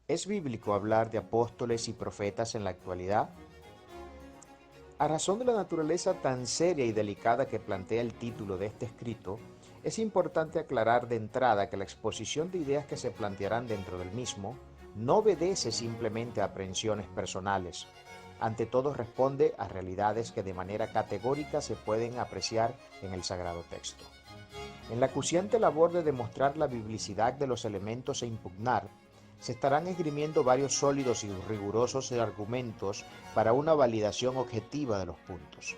¿Es bíblico hablar de apóstoles y profetas en la actualidad? A razón de la naturaleza tan seria y delicada que plantea el título de este escrito, es importante aclarar de entrada que la exposición de ideas que se plantearán dentro del mismo no obedece simplemente a aprehensiones personales. Ante todo responde a realidades que de manera categórica se pueden apreciar en el sagrado texto. En la acuciante labor de demostrar la biblicidad de los elementos e impugnar, se estarán esgrimiendo varios sólidos y rigurosos argumentos para una validación objetiva de los puntos.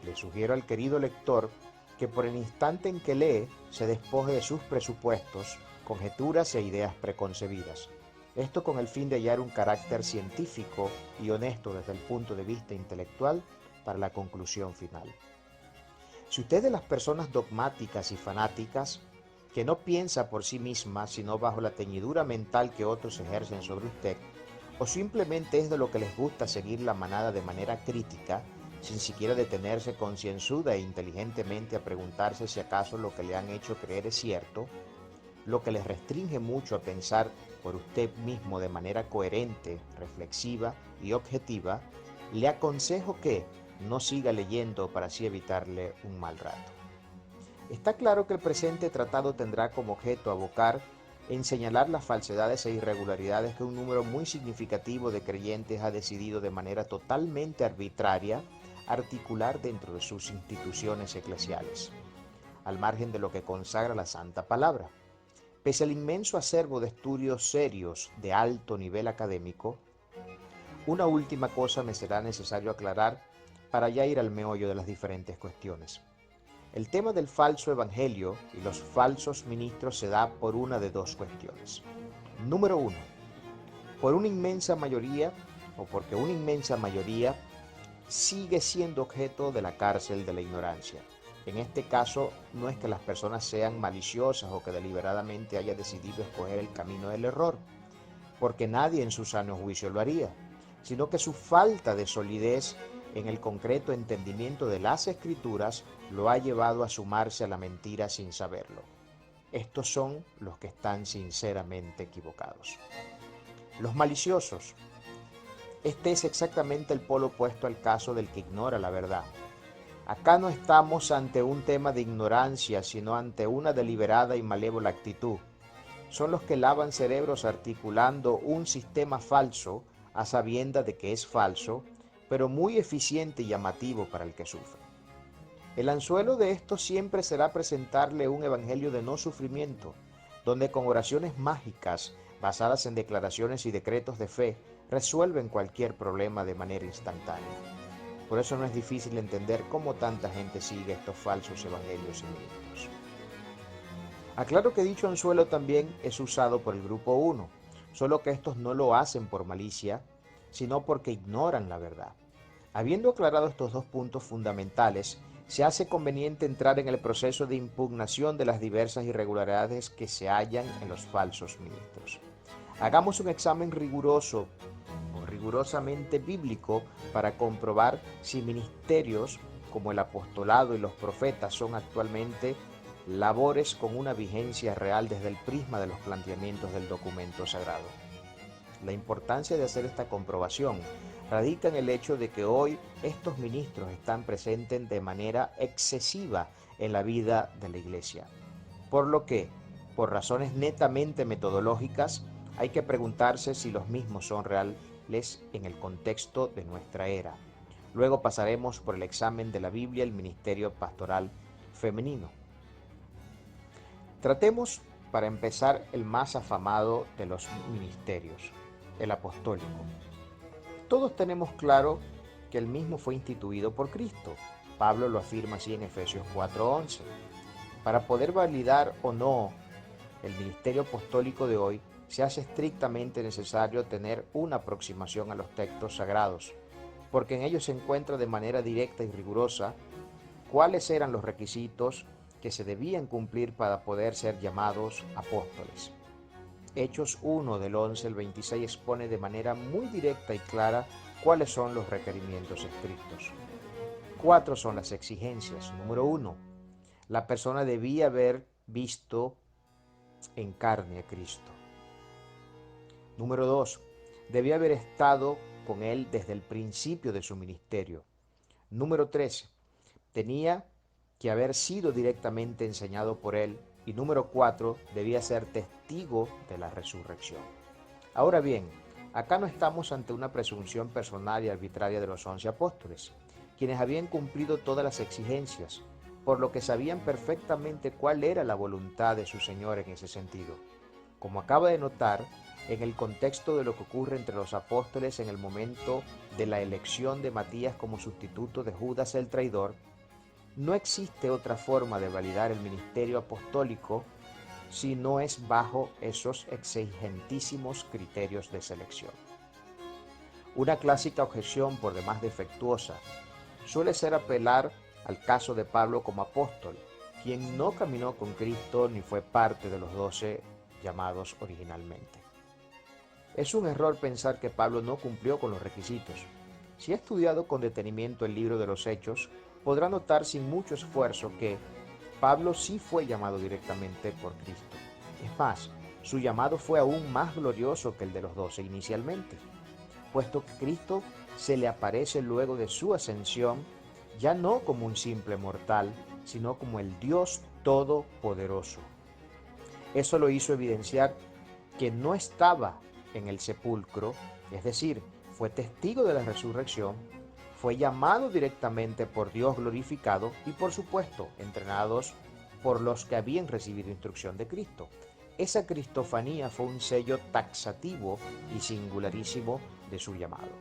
Le sugiero al querido lector que por el instante en que lee se despoje de sus presupuestos, conjeturas e ideas preconcebidas. Esto con el fin de hallar un carácter científico y honesto desde el punto de vista intelectual para la conclusión final. Si usted es de las personas dogmáticas y fanáticas, que no piensa por sí misma, sino bajo la teñidura mental que otros ejercen sobre usted, o simplemente es de lo que les gusta seguir la manada de manera crítica, sin siquiera detenerse concienzuda e inteligentemente a preguntarse si acaso lo que le han hecho creer es cierto, lo que les restringe mucho a pensar por usted mismo de manera coherente, reflexiva y objetiva, le aconsejo que no siga leyendo para así evitarle un mal rato. Está claro que el presente tratado tendrá como objeto abocar en señalar las falsedades e irregularidades que un número muy significativo de creyentes ha decidido de manera totalmente arbitraria articular dentro de sus instituciones eclesiales, al margen de lo que consagra la Santa Palabra. Pese al inmenso acervo de estudios serios de alto nivel académico, una última cosa me será necesario aclarar para ya ir al meollo de las diferentes cuestiones. El tema del falso evangelio y los falsos ministros se da por una de dos cuestiones. Número uno, por una inmensa mayoría o porque una inmensa mayoría sigue siendo objeto de la cárcel de la ignorancia. En este caso, no es que las personas sean maliciosas o que deliberadamente haya decidido escoger el camino del error, porque nadie en su sano juicio lo haría, sino que su falta de solidez en el concreto entendimiento de las escrituras lo ha llevado a sumarse a la mentira sin saberlo. Estos son los que están sinceramente equivocados. Los maliciosos. Este es exactamente el polo opuesto al caso del que ignora la verdad. Acá no estamos ante un tema de ignorancia, sino ante una deliberada y malévola actitud. Son los que lavan cerebros articulando un sistema falso a sabienda de que es falso, pero muy eficiente y llamativo para el que sufre. El anzuelo de esto siempre será presentarle un evangelio de no sufrimiento, donde con oraciones mágicas, basadas en declaraciones y decretos de fe, resuelven cualquier problema de manera instantánea. Por eso no es difícil entender cómo tanta gente sigue estos falsos evangelios y ministros. Aclaro que dicho anzuelo también es usado por el grupo 1, solo que estos no lo hacen por malicia, sino porque ignoran la verdad. Habiendo aclarado estos dos puntos fundamentales, se hace conveniente entrar en el proceso de impugnación de las diversas irregularidades que se hallan en los falsos ministros. Hagamos un examen riguroso o rigurosamente bíblico para comprobar si ministerios como el apostolado y los profetas son actualmente labores con una vigencia real desde el prisma de los planteamientos del documento sagrado. La importancia de hacer esta comprobación radica en el hecho de que hoy estos ministros están presentes de manera excesiva en la vida de la Iglesia, por lo que, por razones netamente metodológicas, hay que preguntarse si los mismos son reales en el contexto de nuestra era. Luego pasaremos por el examen de la Biblia y el ministerio pastoral femenino. Tratemos, para empezar, el más afamado de los ministerios, el apostólico. Todos tenemos claro que el mismo fue instituido por Cristo. Pablo lo afirma así en Efesios 4:11. Para poder validar o no el ministerio apostólico de hoy, se hace estrictamente necesario tener una aproximación a los textos sagrados, porque en ellos se encuentra de manera directa y rigurosa cuáles eran los requisitos que se debían cumplir para poder ser llamados apóstoles. Hechos 1 del 11 al 26 expone de manera muy directa y clara cuáles son los requerimientos estrictos. Cuatro son las exigencias. Número 1, la persona debía haber visto en carne a Cristo. Número 2. Debía haber estado con él desde el principio de su ministerio. Número 3. Tenía que haber sido directamente enseñado por él. Y número 4. Debía ser testigo de la resurrección. Ahora bien, acá no estamos ante una presunción personal y arbitraria de los 11 apóstoles, quienes habían cumplido todas las exigencias, por lo que sabían perfectamente cuál era la voluntad de su Señor en ese sentido. Como acaba de notar, en el contexto de lo que ocurre entre los apóstoles en el momento de la elección de Matías como sustituto de Judas el traidor, no existe otra forma de validar el ministerio apostólico si no es bajo esos exigentísimos criterios de selección. Una clásica objeción, por demás defectuosa, suele ser apelar al caso de Pablo como apóstol, quien no caminó con Cristo ni fue parte de los 12 llamados originalmente. Es un error pensar que Pablo no cumplió con los requisitos. Si ha estudiado con detenimiento el libro de los Hechos, podrá notar sin mucho esfuerzo que Pablo sí fue llamado directamente por Cristo. Es más, su llamado fue aún más glorioso que el de los 12 inicialmente, puesto que Cristo se le aparece luego de su ascensión, ya no como un simple mortal, sino como el Dios Todopoderoso. Eso lo hizo evidenciar que no estaba en el sepulcro, es decir, fue testigo de la resurrección, fue llamado directamente por Dios glorificado y por supuesto entrenados por los que habían recibido instrucción de Cristo. Esa cristofanía fue un sello taxativo y singularísimo de su llamado.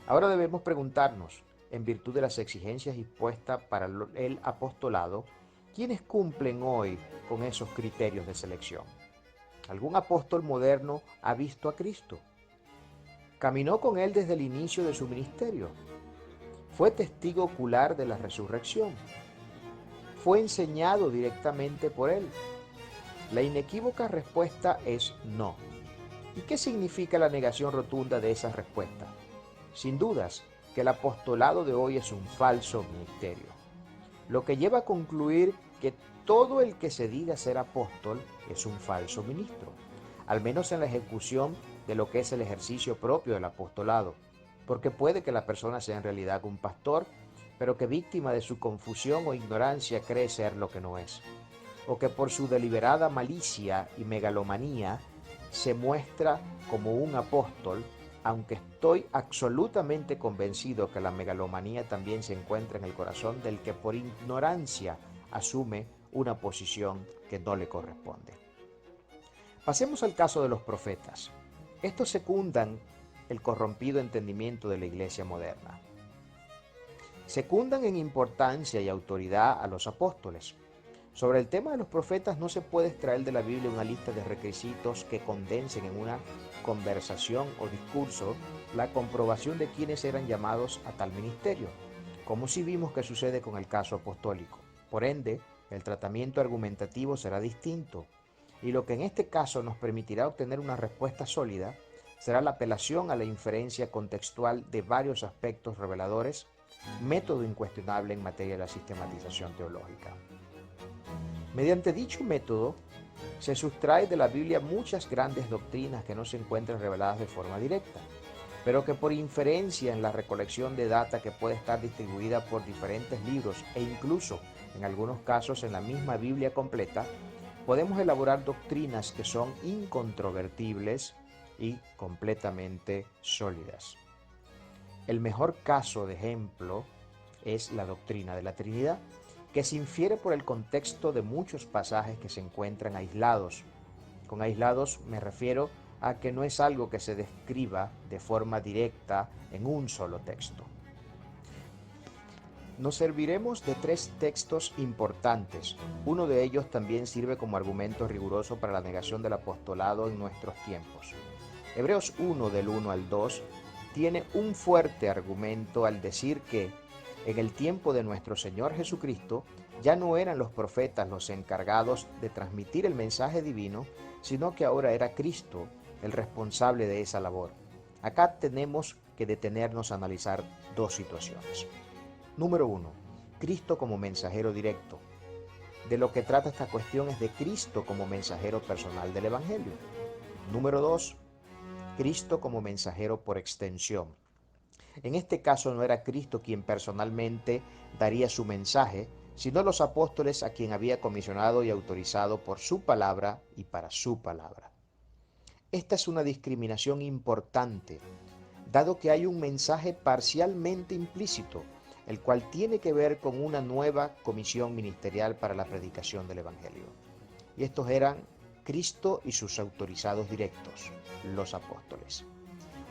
Ahora debemos preguntarnos, en virtud de las exigencias impuestas para el apostolado, ¿quiénes cumplen hoy con esos criterios de selección? ¿Algún apóstol moderno ha visto a Cristo? ¿Caminó con él desde el inicio de su ministerio? ¿Fue testigo ocular de la resurrección? ¿Fue enseñado directamente por él? La inequívoca respuesta es no. ¿Y qué significa la negación rotunda de esa respuesta? Sin dudas, que el apostolado de hoy es un falso ministerio, lo que lleva a concluir que todo el que se diga ser apóstol es un falso ministro, al menos en la ejecución de lo que es el ejercicio propio del apostolado, porque puede que la persona sea en realidad un pastor, pero que víctima de su confusión o ignorancia cree ser lo que no es, o que por su deliberada malicia y megalomanía se muestra como un apóstol, aunque estoy absolutamente convencido que la megalomanía también se encuentra en el corazón del que por ignorancia asume una posición que no le corresponde. Pasemos al caso de los profetas. Estos secundan el corrompido entendimiento de la iglesia moderna. Secundan en importancia y autoridad a los apóstoles. Sobre el tema de los profetas no se puede extraer de la Biblia una lista de requisitos que condensen en una conversación o discurso la comprobación de quienes eran llamados a tal ministerio, como si vimos que sucede con el caso apostólico. Por ende, el tratamiento argumentativo será distinto, y lo que en este caso nos permitirá obtener una respuesta sólida será la apelación a la inferencia contextual de varios aspectos reveladores, método incuestionable en materia de la sistematización teológica. Mediante dicho método, se sustrae de la Biblia muchas grandes doctrinas que no se encuentran reveladas de forma directa, pero que por inferencia en la recolección de data que puede estar distribuida por diferentes libros e incluso, en algunos casos, en la misma Biblia completa, podemos elaborar doctrinas que son incontrovertibles y completamente sólidas. El mejor caso de ejemplo es la doctrina de la Trinidad, que se infiere por el contexto de muchos pasajes que se encuentran aislados. Con aislados me refiero a que no es algo que se describa de forma directa en un solo texto. Nos serviremos de 3 textos importantes. Uno de ellos también sirve como argumento riguroso para la negación del apostolado en nuestros tiempos. Hebreos 1 del 1 al 2 tiene un fuerte argumento al decir que en el tiempo de nuestro Señor Jesucristo ya no eran los profetas los encargados de transmitir el mensaje divino, sino que ahora era Cristo el responsable de esa labor. Acá tenemos que detenernos a analizar 2 situaciones. Número 1. Cristo como mensajero directo. De lo que trata esta cuestión es de Cristo como mensajero personal del Evangelio. Número 2. Cristo como mensajero por extensión. En este caso no era Cristo quien personalmente daría su mensaje, sino los apóstoles a quien había comisionado y autorizado por su palabra y para su palabra. Esta es una discriminación importante, dado que hay un mensaje parcialmente implícito, el cual tiene que ver con una nueva comisión ministerial para la predicación del Evangelio. Y estos eran Cristo y sus autorizados directos, los apóstoles.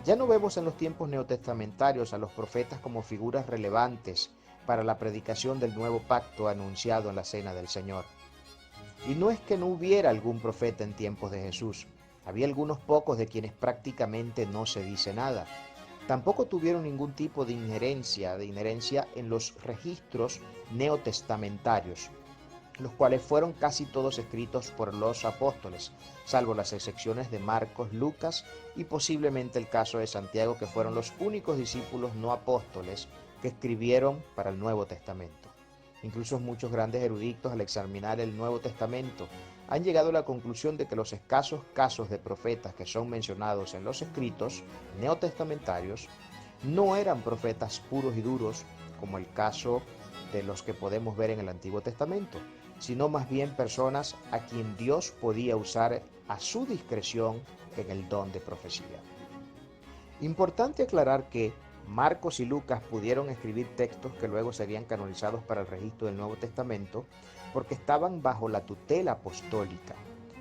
Ya no vemos en los tiempos neotestamentarios a los profetas como figuras relevantes para la predicación del nuevo pacto anunciado en la Cena del Señor. Y no es que no hubiera algún profeta en tiempos de Jesús, había algunos pocos de quienes prácticamente no se dice nada. Tampoco tuvieron ningún tipo de injerencia en los registros neotestamentarios, los cuales fueron casi todos escritos por los apóstoles, salvo las excepciones de Marcos, Lucas y posiblemente el caso de Santiago, que fueron los únicos discípulos no apóstoles que escribieron para el Nuevo Testamento. Incluso muchos grandes eruditos, al examinar el Nuevo Testamento, han llegado a la conclusión de que los escasos casos de profetas que son mencionados en los escritos neotestamentarios no eran profetas puros y duros, como el caso de los que podemos ver en el Antiguo Testamento, sino más bien personas a quien Dios podía usar a su discreción en el don de profecía. Importante aclarar que Marcos y Lucas pudieron escribir textos que luego serían canonizados para el registro del Nuevo Testamento porque estaban bajo la tutela apostólica.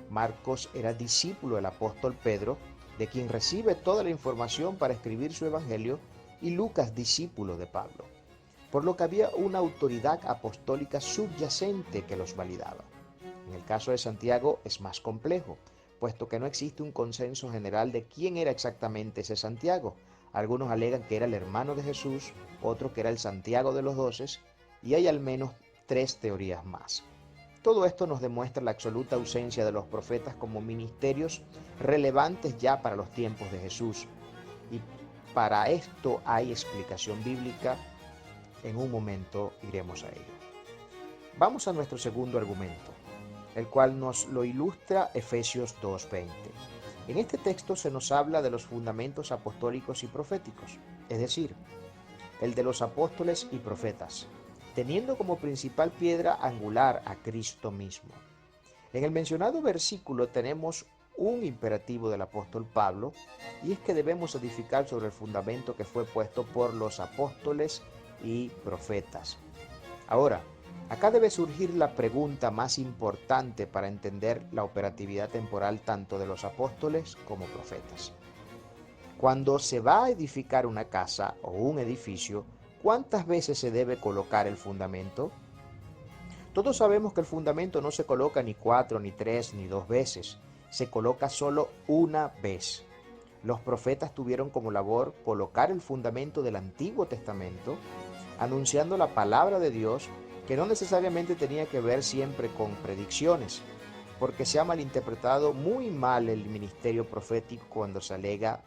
Marcos era discípulo del apóstol Pedro, de quien recibe toda la información para escribir su evangelio, y Lucas discípulo de Pablo, por lo que había una autoridad apostólica subyacente que los validaba. En el caso de Santiago es más complejo, puesto que no existe un consenso general de quién era exactamente ese Santiago. Algunos alegan que era el hermano de Jesús, otros que era el Santiago de los Doces, y hay al menos 3 teorías más. Todo esto nos demuestra la absoluta ausencia de los profetas como ministerios relevantes ya para los tiempos de Jesús. Y para esto hay explicación bíblica. En un momento iremos a ello. Vamos a nuestro segundo argumento, el cual nos lo ilustra Efesios 2:20. En este texto se nos habla de los fundamentos apostólicos y proféticos, es decir, el de los apóstoles y profetas, teniendo como principal piedra angular a Cristo mismo. En el mencionado versículo tenemos un imperativo del apóstol Pablo, y es que debemos edificar sobre el fundamento que fue puesto por los apóstoles y profetas. Ahora, acá debe surgir la pregunta más importante para entender la operatividad temporal tanto de los apóstoles como profetas. Cuando se va a edificar una casa o un edificio, ¿cuántas veces se debe colocar el fundamento? Todos sabemos que el fundamento no se coloca ni 4, ni 3, ni 2 veces, se coloca solo una vez. Los profetas tuvieron como labor colocar el fundamento del Antiguo Testamento, anunciando la palabra de Dios, que no necesariamente tenía que ver siempre con predicciones, porque se ha malinterpretado muy mal el ministerio profético cuando se llega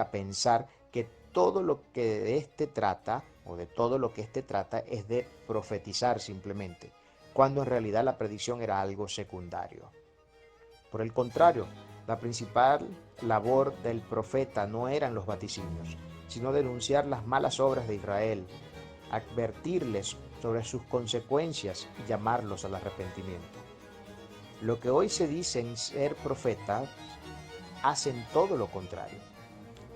a pensar que todo lo que de este trata, o de todo lo que este trata, es de profetizar simplemente, cuando en realidad la predicción era algo secundario. Por el contrario, la principal labor del profeta no eran los vaticinios, sino denunciar las malas obras de Israel, advertirles sobre sus consecuencias y llamarlos al arrepentimiento. Lo que hoy se dicen ser profetas hacen todo lo contrario,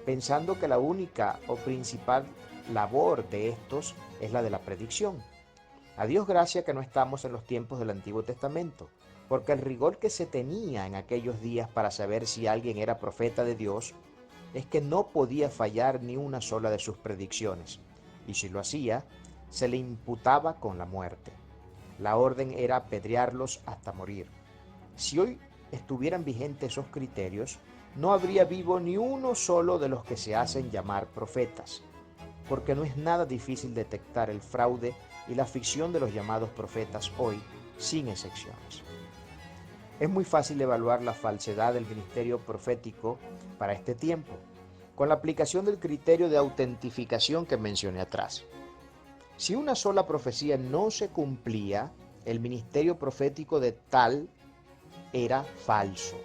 pensando que la única o principal labor de estos es la de la predicción. A Dios gracias que no estamos en los tiempos del Antiguo Testamento, porque el rigor que se tenía en aquellos días para saber si alguien era profeta de Dios es que no podía fallar ni una sola de sus predicciones, y si lo hacía, se le imputaba con la muerte. La orden era apedrearlos hasta morir. Si hoy estuvieran vigentes esos criterios, no habría vivo ni uno solo de los que se hacen llamar profetas, porque no es nada difícil detectar el fraude y la ficción de los llamados profetas hoy, sin excepciones. Es muy fácil evaluar la falsedad del ministerio profético para este tiempo, con la aplicación del criterio de autentificación que mencioné atrás. Si una sola profecía no se cumplía, el ministerio profético de tal era falso.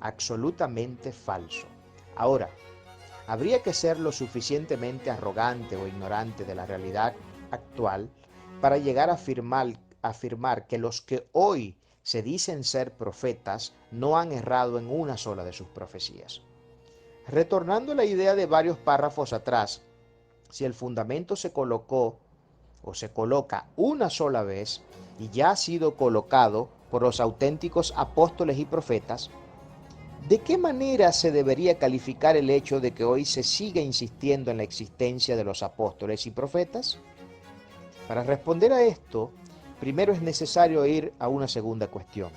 absolutamente falso. Ahora, habría que ser lo suficientemente arrogante o ignorante de la realidad actual para llegar a afirmar que los que hoy se dicen ser profetas no han errado en una sola de sus profecías. Retornando a la idea de varios párrafos atrás, si el fundamento se colocó o se coloca una sola vez y ya ha sido colocado por los auténticos apóstoles y profetas, ¿de qué manera se debería calificar el hecho de que hoy se siga insistiendo en la existencia de los apóstoles y profetas? Para responder a esto, primero es necesario ir a una segunda cuestión.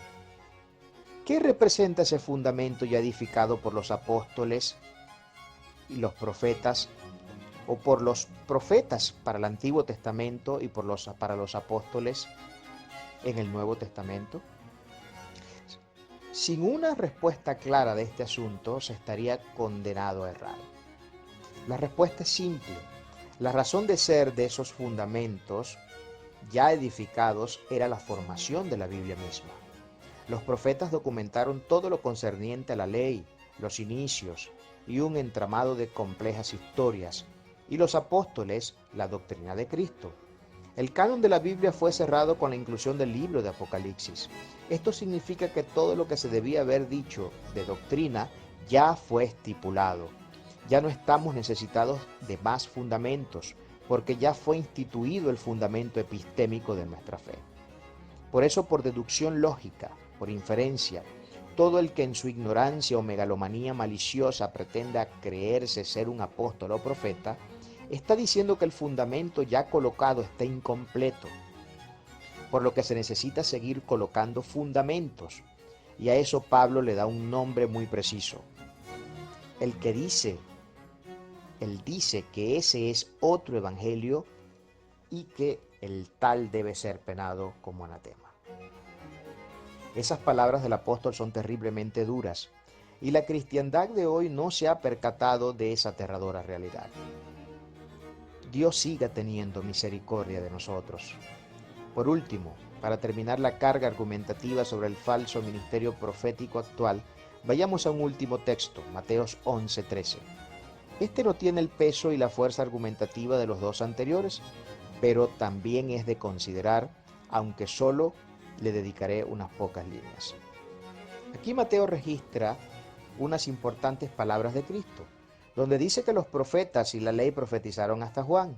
¿Qué representa ese fundamento ya edificado por los apóstoles y los profetas, o por los profetas para el Antiguo Testamento y para los apóstoles en el Nuevo Testamento? Sin una respuesta clara de este asunto, se estaría condenado a errar. La respuesta es simple. La razón de ser de esos fundamentos ya edificados era la formación de la Biblia misma. Los profetas documentaron todo lo concerniente a la ley, los inicios y un entramado de complejas historias, y los apóstoles la doctrina de Cristo. El canon de la Biblia fue cerrado con la inclusión del libro de Apocalipsis. Esto significa que todo lo que se debía haber dicho de doctrina ya fue estipulado. Ya no estamos necesitados de más fundamentos, porque ya fue instituido el fundamento epistémico de nuestra fe. Por eso, por deducción lógica, por inferencia, todo el que en su ignorancia o megalomanía maliciosa pretenda creerse ser un apóstol o profeta, está diciendo que el fundamento ya colocado está incompleto, por lo que se necesita seguir colocando fundamentos, y a eso Pablo le da un nombre muy preciso. Él dice que ese es otro evangelio y que el tal debe ser penado como anatema. Esas palabras del apóstol son terriblemente duras, y la cristiandad de hoy no se ha percatado de esa aterradora realidad. Dios siga teniendo misericordia de nosotros. Por último, para terminar la carga argumentativa sobre el falso ministerio profético actual, vayamos a un último texto, Mateos 11:13. Este no tiene el peso y la fuerza argumentativa de los dos anteriores, pero también es de considerar, aunque solo le dedicaré unas pocas líneas. Aquí Mateo registra unas importantes palabras de Cristo, donde dice que los profetas y la ley profetizaron hasta Juan.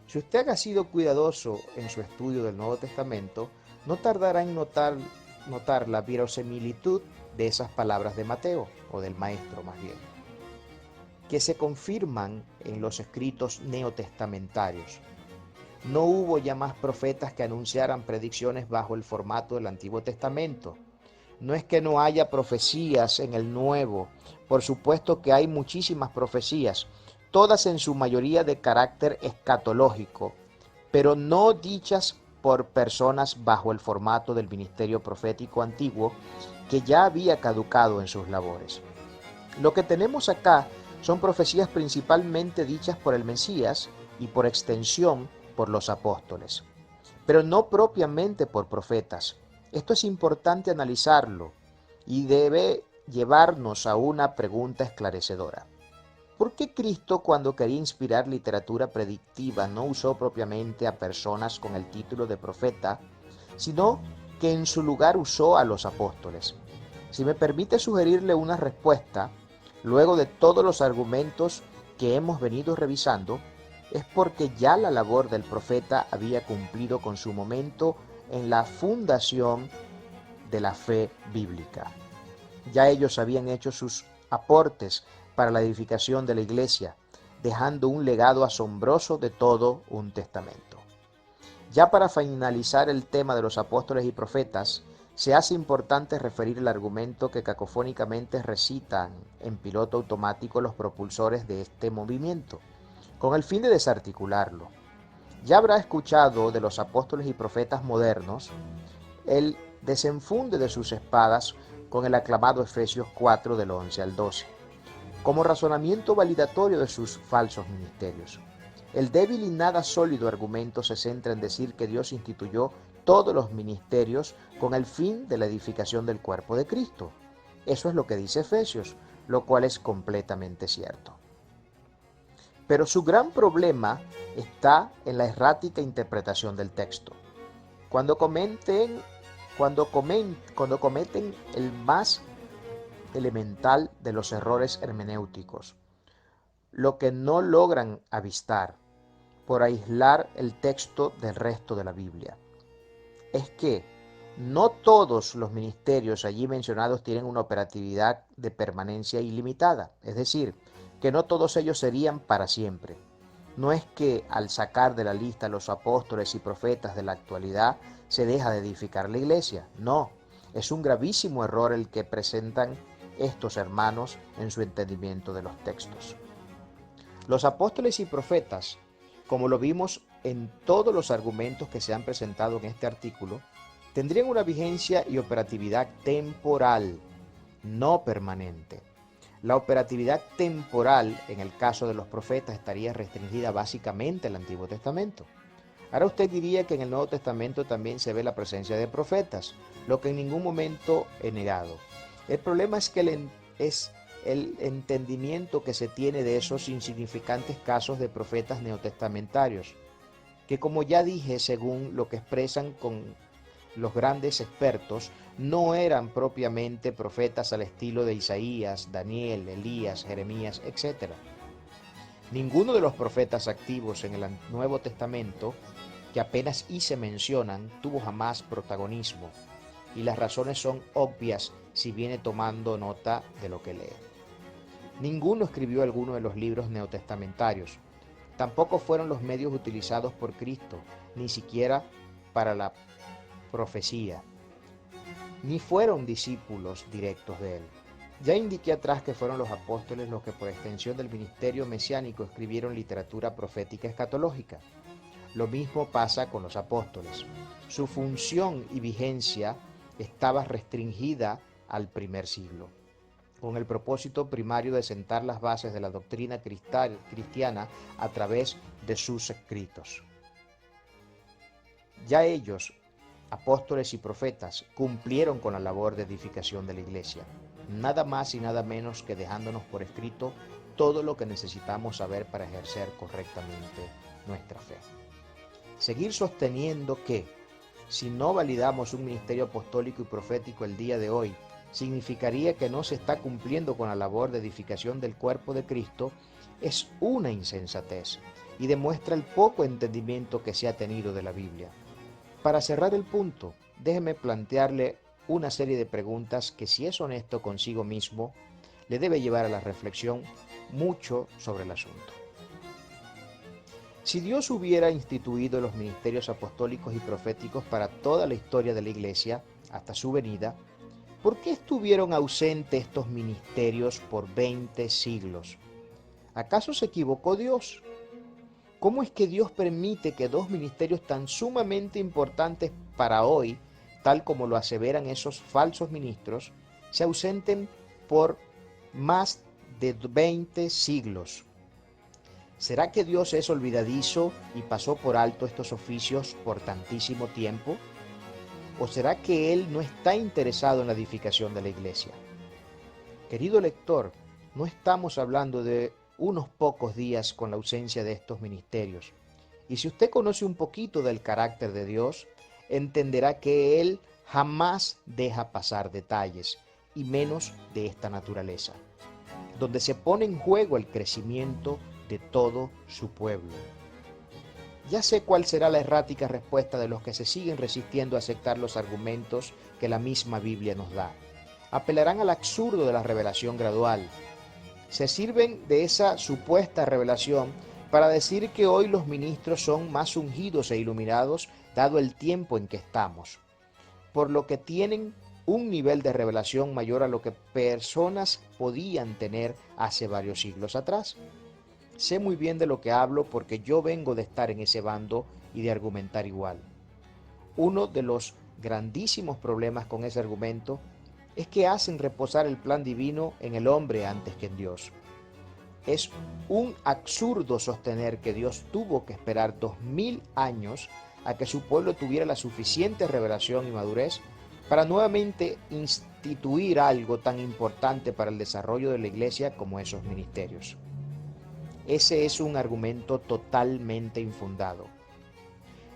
Si usted ha sido cuidadoso en su estudio del Nuevo Testamento, no tardará en notar la verosimilitud de esas palabras de Mateo, o del maestro más bien, que se confirman en los escritos neotestamentarios. No hubo ya más profetas que anunciaran predicciones bajo el formato del Antiguo Testamento. No es que no haya profecías en el Nuevo, por supuesto que hay muchísimas profecías, todas en su mayoría de carácter escatológico, pero no dichas por personas bajo el formato del ministerio profético antiguo que ya había caducado en sus labores. Lo que tenemos acá son profecías principalmente dichas por el Mesías y por extensión por los apóstoles, pero no propiamente por profetas. Esto es importante analizarlo y debe llevarnos a una pregunta esclarecedora. ¿Por qué Cristo, cuando quería inspirar literatura predictiva, no usó propiamente a personas con el título de profeta, sino que en su lugar usó a los apóstoles? Si me permite sugerirle una respuesta, luego de todos los argumentos que hemos venido revisando, es porque ya la labor del profeta había cumplido con su momento en la fundación de la fe bíblica. Ya ellos habían hecho sus aportes para la edificación de la iglesia, dejando un legado asombroso de todo un testamento. Ya para finalizar el tema de los apóstoles y profetas, se hace importante referir el argumento que cacofónicamente recitan en piloto automático los propulsores de este movimiento, con el fin de desarticularlo. Ya habrá escuchado de los apóstoles y profetas modernos el desenfunde de sus espadas con el aclamado Efesios 4 del 11 al 12, como razonamiento validatorio de sus falsos ministerios. El débil y nada sólido argumento se centra en decir que Dios instituyó todos los ministerios con el fin de la edificación del cuerpo de Cristo. Eso es lo que dice Efesios, lo cual es completamente cierto. Pero su gran problema está en la errática interpretación del texto. Cuando cometen el más elemental de los errores hermenéuticos, lo que no logran avistar por aislar el texto del resto de la Biblia, es que no todos los ministerios allí mencionados tienen una operatividad de permanencia ilimitada, es decir, que no todos ellos serían para siempre. No es que al sacar de la lista los apóstoles y profetas de la actualidad se deja de edificar la iglesia, no, es un gravísimo error el que presentan estos hermanos en su entendimiento de los textos. Los apóstoles y profetas, como lo vimos en todos los argumentos que se han presentado en este artículo, tendrían una vigencia y operatividad temporal, no permanente. La operatividad temporal en el caso de los profetas estaría restringida básicamente al Antiguo Testamento. Ahora usted diría que en el Nuevo Testamento también se ve la presencia de profetas, lo que en ningún momento he negado. El problema es que es el entendimiento que se tiene de esos insignificantes casos de profetas neotestamentarios, que como ya dije, según lo que expresan con los grandes expertos, no eran propiamente profetas al estilo de Isaías, Daniel, Elías, Jeremías, etc. Ninguno de los profetas activos en el Nuevo Testamento, que apenas se mencionan, tuvo jamás protagonismo, y las razones son obvias si viene tomando nota de lo que lee. Ninguno escribió alguno de los libros neotestamentarios. Tampoco fueron los medios utilizados por Cristo, ni siquiera para la profecía, ni fueron discípulos directos de él. Ya indiqué atrás que fueron los apóstoles los que por extensión del ministerio mesiánico escribieron literatura profética escatológica. Lo mismo pasa con los apóstoles. Su función y vigencia estaba restringida al primer siglo, con el propósito primario de sentar las bases de la doctrina cristiana a través de sus escritos. Ya ellos, apóstoles y profetas, cumplieron con la labor de edificación de la iglesia, nada más y nada menos que dejándonos por escrito todo lo que necesitamos saber para ejercer correctamente nuestra fe. Seguir sosteniendo que, si no validamos un ministerio apostólico y profético el día de hoy, significaría que no se está cumpliendo con la labor de edificación del cuerpo de Cristo, es una insensatez y demuestra el poco entendimiento que se ha tenido de la Biblia. Para cerrar el punto, déjeme plantearle una serie de preguntas que, si es honesto consigo mismo, le debe llevar a la reflexión mucho sobre el asunto. Si Dios hubiera instituido los ministerios apostólicos y proféticos para toda la historia de la Iglesia, hasta su venida, ¿por qué estuvieron ausentes estos ministerios por 20 siglos? ¿Acaso se equivocó Dios? ¿Cómo es que Dios permite que dos ministerios tan sumamente importantes para hoy, tal como lo aseveran esos falsos ministros, se ausenten por más de 20 siglos? ¿Será que Dios es olvidadizo y pasó por alto estos oficios por tantísimo tiempo? ¿O será que Él no está interesado en la edificación de la iglesia? Querido lector, no estamos hablando de unos pocos días con la ausencia de estos ministerios. Y si usted conoce un poquito del carácter de Dios, entenderá que Él jamás deja pasar detalles, y menos de esta naturaleza, donde se pone en juego el crecimiento de todo su pueblo. Ya sé cuál será la errática respuesta de los que se siguen resistiendo a aceptar los argumentos que la misma Biblia nos da. Apelarán al absurdo de la revelación gradual. Se sirven de esa supuesta revelación para decir que hoy los ministros son más ungidos e iluminados dado el tiempo en que estamos, por lo que tienen un nivel de revelación mayor a lo que personas podían tener hace varios siglos atrás. Sé muy bien de lo que hablo porque yo vengo de estar en ese bando y de argumentar igual. Uno de los grandísimos problemas con ese argumento es que hacen reposar el plan divino en el hombre antes que en Dios. Es un absurdo sostener que Dios tuvo que esperar 2000 años a que su pueblo tuviera la suficiente revelación y madurez para nuevamente instituir algo tan importante para el desarrollo de la iglesia como esos ministerios. Ese es un argumento totalmente infundado.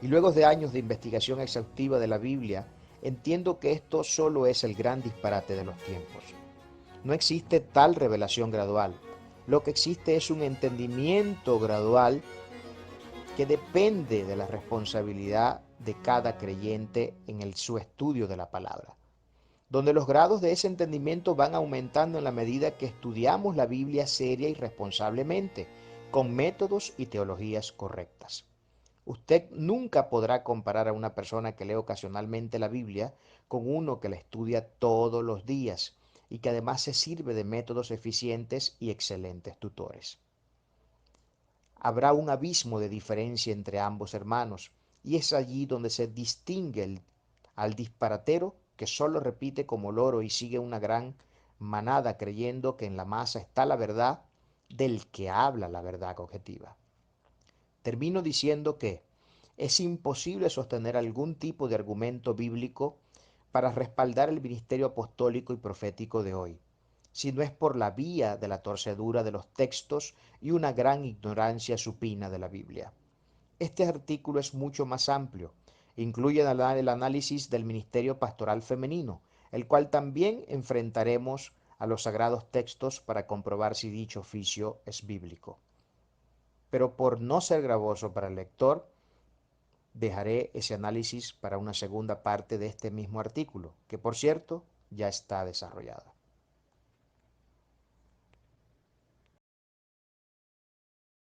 Y luego de años de investigación exhaustiva de la Biblia, entiendo que esto solo es el gran disparate de los tiempos. No existe tal revelación gradual. Lo que existe es un entendimiento gradual que depende de la responsabilidad de cada creyente en su estudio de la palabra, donde los grados de ese entendimiento van aumentando en la medida que estudiamos la Biblia seria y responsablemente, con métodos y teologías correctas. Usted nunca podrá comparar a una persona que lee ocasionalmente la Biblia con uno que la estudia todos los días y que además se sirve de métodos eficientes y excelentes tutores. Habrá un abismo de diferencia entre ambos hermanos, y es allí donde se distingue al disparatero que solo repite como loro y sigue una gran manada creyendo que en la masa está la verdad del que habla la verdad objetiva. Termino diciendo que es imposible sostener algún tipo de argumento bíblico para respaldar el ministerio apostólico y profético de hoy, si no es por la vía de la torcedura de los textos y una gran ignorancia supina de la Biblia. Este artículo es mucho más amplio. Incluye el análisis del ministerio pastoral femenino, el cual también enfrentaremos a los sagrados textos para comprobar si dicho oficio es bíblico. Pero por no ser gravoso para el lector, dejaré ese análisis para una segunda parte de este mismo artículo, que por cierto ya está desarrollada.